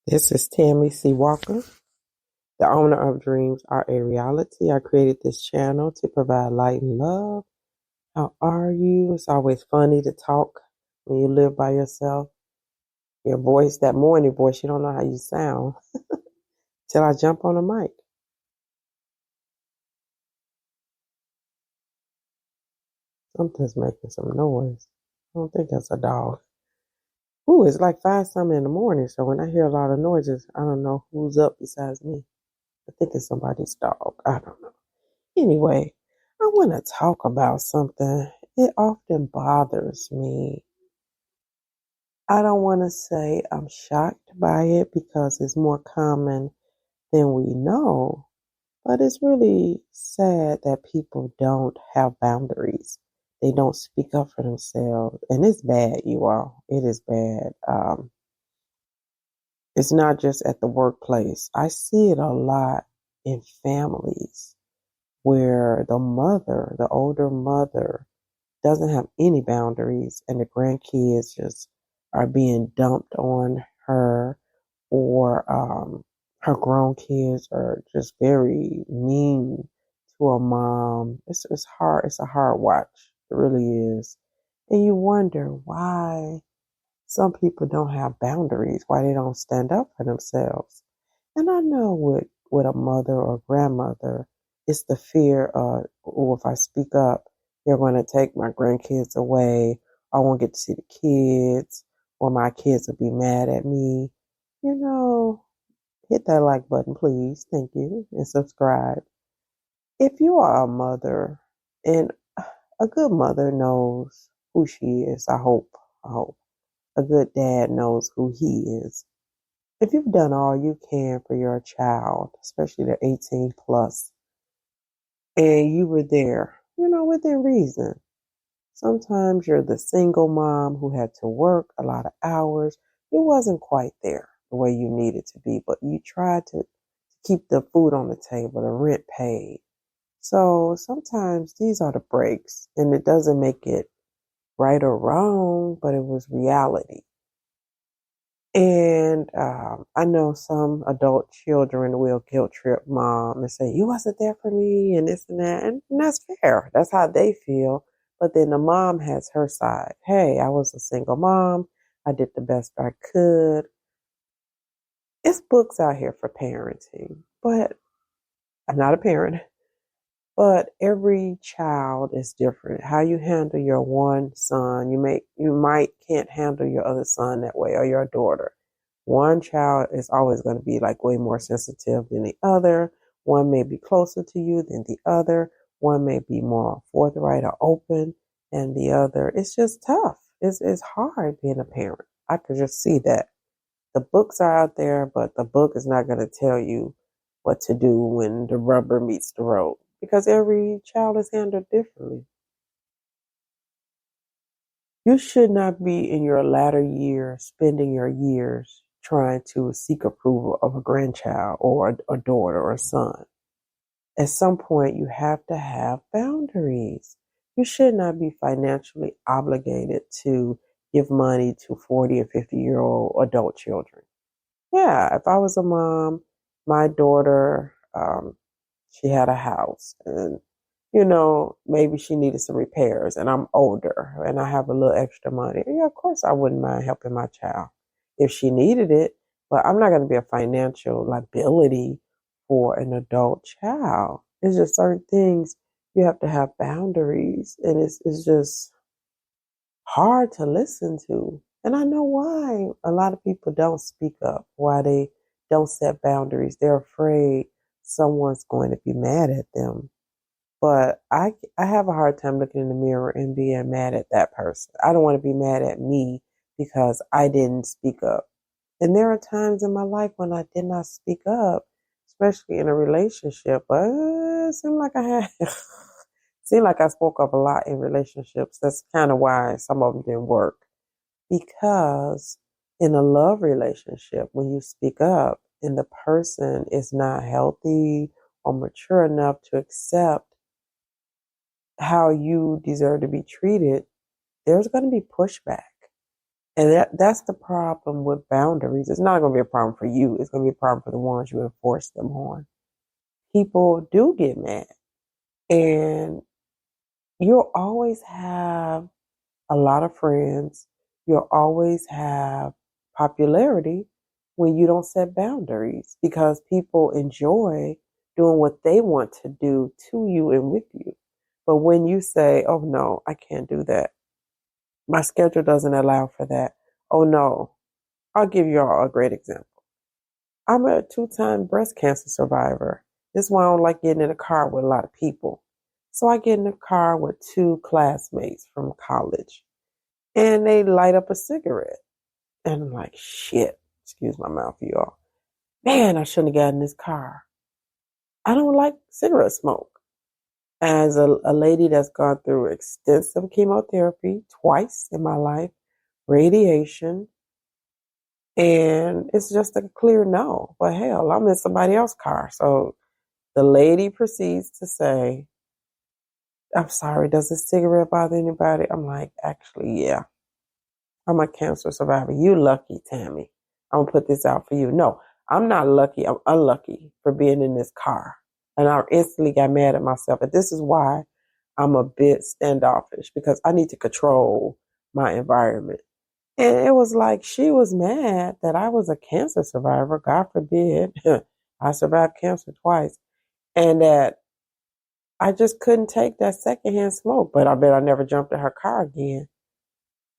This is Tammy C. Walker, the owner of Dreams Are a Reality. I created this channel to provide light and love. How are you? It's always funny to talk when you live by yourself. Your voice, that morning voice, you don't know how you sound till I jump on the mic. Something's making some noise. I don't think that's a dog. Ooh, it's like 5 something in the morning, so when I hear a lot of noises, I don't know who's up besides me. I think it's somebody's dog. I don't know. Anyway, I want to talk about something. It often bothers me. I don't want to say I'm shocked by it because it's more common than we know, but it's really sad that people don't have boundaries. They don't speak up for themselves, and it's bad, you all. It is bad. It's not just at the workplace. I see it a lot in families where the older mother, doesn't have any boundaries and the grandkids just are being dumped on her, or her grown kids are just very mean to a mom. It's hard. It's a hard watch. It really is. And you wonder why some people don't have boundaries, why they don't stand up for themselves. And I know with a mother or grandmother, it's the fear of, oh, if I speak up, they're going to take my grandkids away. I won't get to see the kids, or my kids will be mad at me. You know, hit that like button, please. Thank you. And subscribe. If you are a mother, and a good mother knows who she is, I hope. I hope. A good dad knows who he is. If you've done all you can for your child, especially the 18 plus, and you were there, within reason. Sometimes you're the single mom who had to work a lot of hours. You wasn't quite there the way you needed to be, but you tried to keep the food on the table, the rent paid. So sometimes these are the breaks, and it doesn't make it right or wrong, but it was reality. And I know some adult children will guilt trip mom and say, "You wasn't there for me," and this and that. And that's fair. That's how they feel. But then the mom has her side. Hey, I was a single mom. I did the best I could. It's books out here for parenting, but I'm not a parent. But every child is different. How you handle your one son, you might can't handle your other son that way, or your daughter. One child is always going to be like way more sensitive than the other. One may be closer to you than the other. One may be more forthright or open than the other. It's just tough. It's hard being a parent. I could just see that. The books are out there, but the book is not going to tell you what to do when the rubber meets the road, because every child is handled differently. You should not be in your latter years spending your years trying to seek approval of a grandchild or a daughter or a son. At some point, you have to have boundaries. You should not be financially obligated to give money to 40 or 50-year-old adult children. Yeah, if I was a mom, my daughter, she had a house, and maybe she needed some repairs, and I'm older and I have a little extra money. Yeah, of course I wouldn't mind helping my child if she needed it, but I'm not going to be a financial liability for an adult child. It's just certain things you have to have boundaries, and it's just hard to listen to. And I know why a lot of people don't speak up, why they don't set boundaries. They're afraid someone's going to be mad at them. But I have a hard time looking in the mirror and being mad at that person. I don't want to be mad at me because I didn't speak up. And there are times in my life when I did not speak up, especially in a relationship. But it seemed like I had seemed like I spoke up a lot in relationships. That's kind of why some of them didn't work. Because in a love relationship, when you speak up and the person is not healthy or mature enough to accept how you deserve to be treated, there's going to be pushback. And that's the problem with boundaries. It's not going to be a problem for you. It's going to be a problem for the ones you enforce them on. People do get mad. And you'll always have a lot of friends. You'll always have popularity when you don't set boundaries because people enjoy doing what they want to do to you and with you. But when you say, oh no, I can't do that. My schedule doesn't allow for that. Oh no, I'll give you all a great example. I'm a 2-time breast cancer survivor. This is why I don't like getting in a car with a lot of people. So I get in a car with 2 classmates from college and they light up a cigarette. And I'm like, shit, excuse my mouth, y'all. Man, I shouldn't have gotten in this car. I don't like cigarette smoke. As a lady that's gone through extensive chemotherapy twice in my life, radiation, and it's just a clear no. But hell, I'm in somebody else's car. So the lady proceeds to say, I'm sorry, does this cigarette bother anybody? I'm like, actually, yeah. I'm a cancer survivor. You lucky, Tammy. I'm going to put this out for you. No, I'm not lucky. I'm unlucky for being in this car. And I instantly got mad at myself. And this is why I'm a bit standoffish because I need to control my environment. And it was like she was mad that I was a cancer survivor. God forbid. I survived cancer twice. And that I just couldn't take that secondhand smoke. But I bet I never jumped in her car again.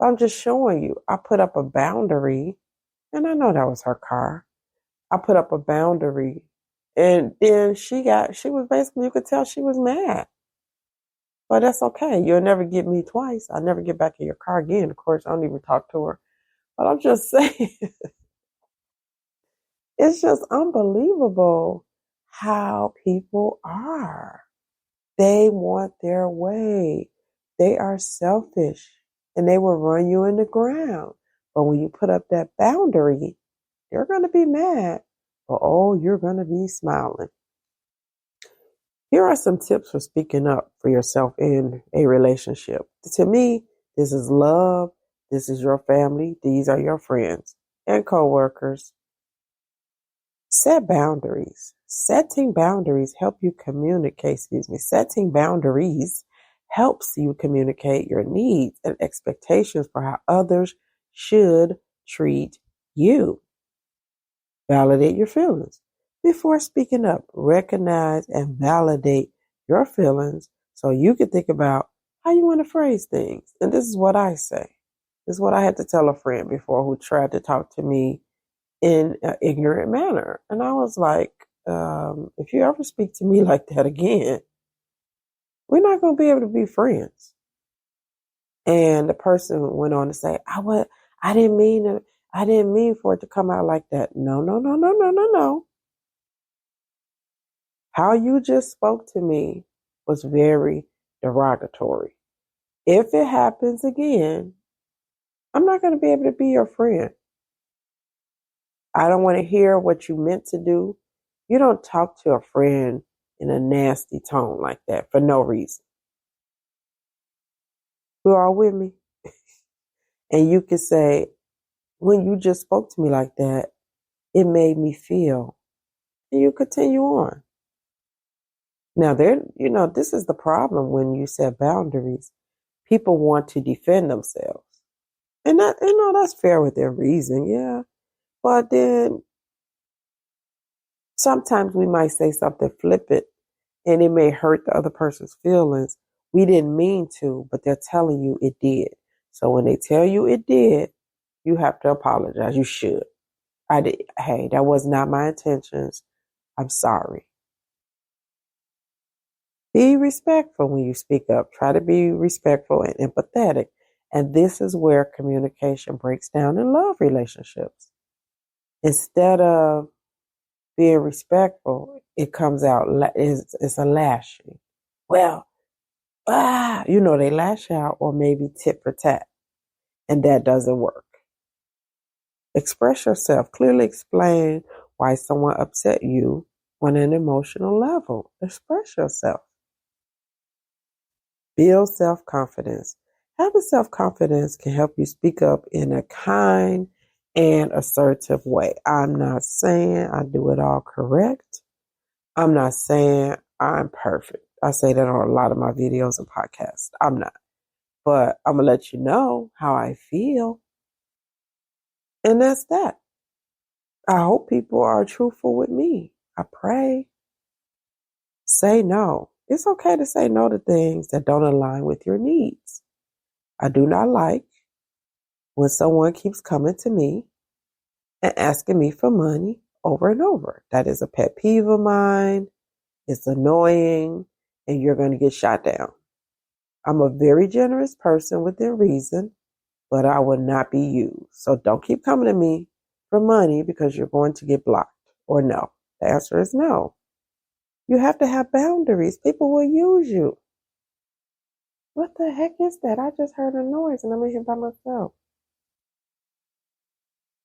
I'm just showing you. I put up a boundary, and I know that was her car. I put up a boundary, and then she was basically, you could tell she was mad. But that's okay. You'll never get me twice. I'll never get back in your car again. Of course, I don't even talk to her. But I'm just saying, it's just unbelievable how people are. They want their way. They are selfish and they will run you in the ground. But when you put up that boundary, they're going to be mad. But oh, you're going to be smiling. Here are some tips for speaking up for yourself in a relationship. To me, this is love. This is your family. These are your friends and coworkers. Set boundaries. Setting boundaries help you communicate, setting boundaries helps you communicate your needs and expectations for how others should treat you. Validate your feelings. Before speaking up, recognize and validate your feelings so you can think about how you want to phrase things. And this is what I say. This is what I had to tell a friend before who tried to talk to me in an ignorant manner. And I was like, if you ever speak to me like that again, we're not going to be able to be friends. And the person went on to say, I didn't mean for it to come out like that. No, no, no, no, no, no, no. How you just spoke to me was very derogatory. If it happens again, I'm not going to be able to be your friend. I don't want to hear what you meant to do. You don't talk to a friend in a nasty tone like that for no reason. You all with me? And you can say, when you just spoke to me like that, it made me feel. And you continue on. Now, this is the problem when you set boundaries. People want to defend themselves. And that's fair within reason, yeah. But then sometimes we might say something flippant and it may hurt the other person's feelings. We didn't mean to, but they're telling you it did. So when they tell you it did, you have to apologize. You should. Hey, that was not my intentions. I'm sorry. Be respectful when you speak up. Try to be respectful and empathetic. And this is where communication breaks down in love relationships. Instead of being respectful, it comes out, it's a lashing. Well, they lash out or maybe tit for tat. And that doesn't work. Express yourself. Clearly explain why someone upset you on an emotional level. Express yourself. Build self-confidence. Having self-confidence can help you speak up in a kind and assertive way. I'm not saying I do it all correct. I'm not saying I'm perfect. I say that on a lot of my videos and podcasts. I'm not. But I'm going to let you know how I feel. And that's that. I hope people are truthful with me. I pray. Say no. It's okay to say no to things that don't align with your needs. I do not like when someone keeps coming to me and asking me for money over and over. That is a pet peeve of mine. It's annoying, and you're going to get shot down. I'm a very generous person within reason, but I will not be used. So don't keep coming to me for money because you're going to get blocked. Or no. The answer is no. You have to have boundaries. People will use you. What the heck is that? I just heard a noise and I'm in here by myself.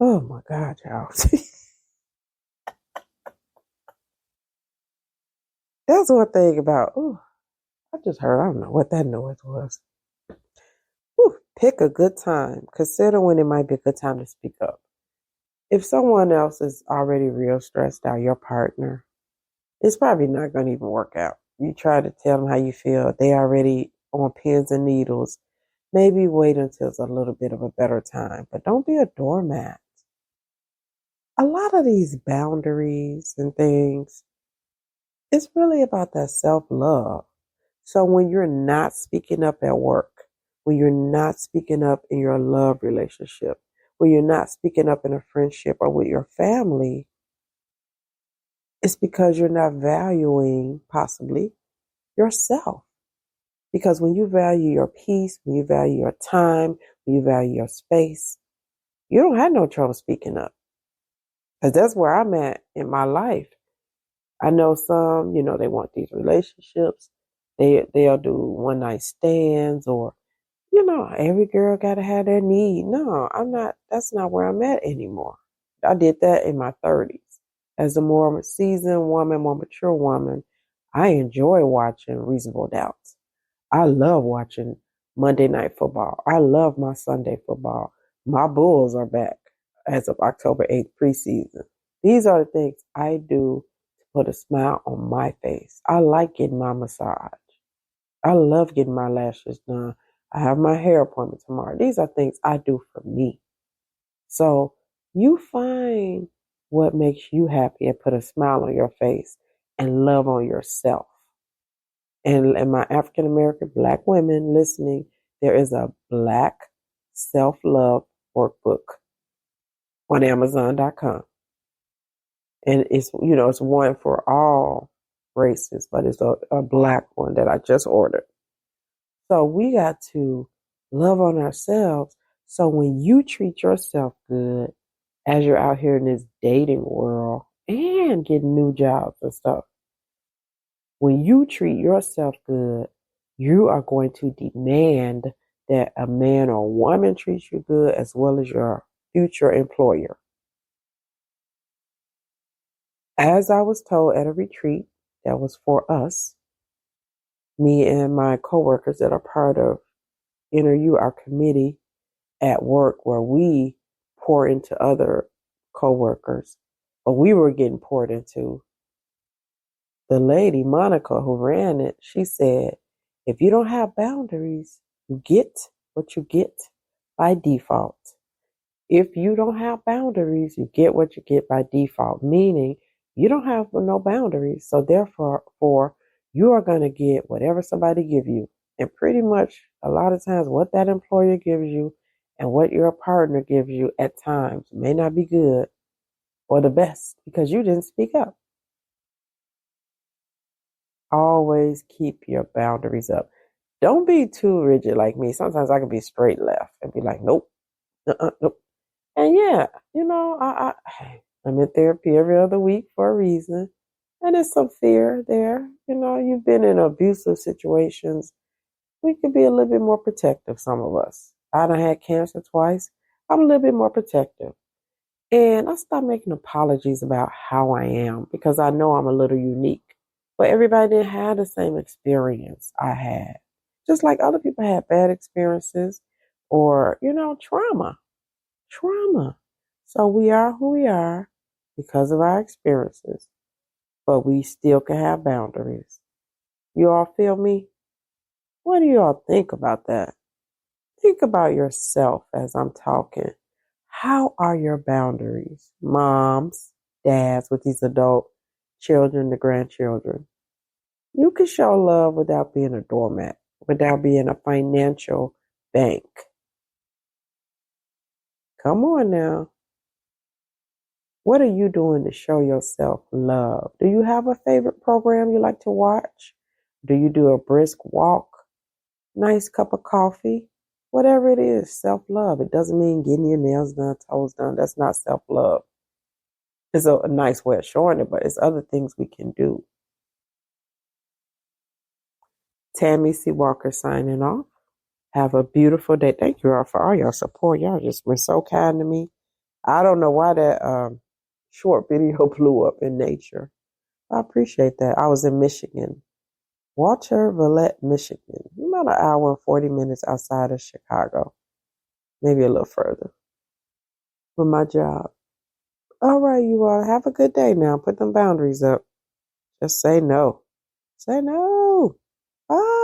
Oh my God, y'all. That's one thing about, I just heard, I don't know what that noise was. Pick a good time. Consider when it might be a good time to speak up. If someone else is already real stressed out, your partner, it's probably not going to even work out. You try to tell them how you feel. They already on pins and needles. Maybe wait until it's a little bit of a better time, but don't be a doormat. A lot of these boundaries and things, it's really about that self-love. So when you're not speaking up at work, when you're not speaking up in your love relationship, when you're not speaking up in a friendship or with your family, it's because you're not valuing possibly yourself. Because when you value your peace, when you value your time, when you value your space, you don't have no trouble speaking up. Because that's where I'm at in my life. I know some, they want these relationships. They'll do one night stands or, every girl got to have their need. No, I'm not. That's not where I'm at anymore. I did that in my 30s. As a more seasoned woman, more mature woman, I enjoy watching Reasonable Doubts. I love watching Monday Night Football. I love my Sunday football. My Bulls are back as of October 8th preseason. These are the things I do to put a smile on my face. I like getting my massage. I love getting my lashes done. I have my hair appointment tomorrow. These are things I do for me. So you find what makes you happy and put a smile on your face and love on yourself. And my African American Black women listening, there is a Black self-love workbook on Amazon.com. And it's one for all races, but it's a Black one that I just ordered. So we got to love on ourselves. So when you treat yourself good as you're out here in this dating world and getting new jobs and stuff, when you treat yourself good, you are going to demand that a man or woman treats you good as well as your future employer. As I was told at a retreat that was for us, me and my coworkers that are part of Inner You, our committee at work where we pour into other coworkers, but we were getting poured into. The lady, Monica, who ran it, she said, if you don't have boundaries, you get what you get by default. If you don't have boundaries, you get what you get by default, meaning you don't have no boundaries. So therefore, you are going to get whatever somebody give you. And pretty much a lot of times what that employer gives you and what your partner gives you at times may not be good or the best because you didn't speak up. Always keep your boundaries up. Don't be too rigid like me. Sometimes I can be straight left and be like, nope, nope. And yeah, I'm in therapy every other week for a reason. And there's some fear there. You've been in abusive situations. We could be a little bit more protective, some of us. I done had cancer twice. I'm a little bit more protective. And I stopped making apologies about how I am because I know I'm a little unique. But everybody didn't have the same experience I had. Just like other people had bad experiences or, trauma. Trauma. So we are who we are because of our experiences, but we still can have boundaries. You all feel me? What do you all think about that? Think about yourself as I'm talking. How are your boundaries? Moms, dads with these adult children, the grandchildren. You can show love without being a doormat, without being a financial bank. Come on now. What are you doing to show yourself love? Do you have a favorite program you like to watch? Do you do a brisk walk? Nice cup of coffee? Whatever it is, self-love. It doesn't mean getting your nails done, toes done. That's not self-love. It's a nice way of showing it, but it's other things we can do. Tammy C. Walker signing off. Have a beautiful day. Thank you all for all your support. Y'all just been so kind to me. I don't know why that short video blew up in Nature. I appreciate that. I was in Michigan, Walter Villette, Michigan, about an hour and 40 minutes outside of Chicago, maybe a little further, with my job. All right, you all have a good day now. Put them boundaries up. Just say no. Say no. Bye.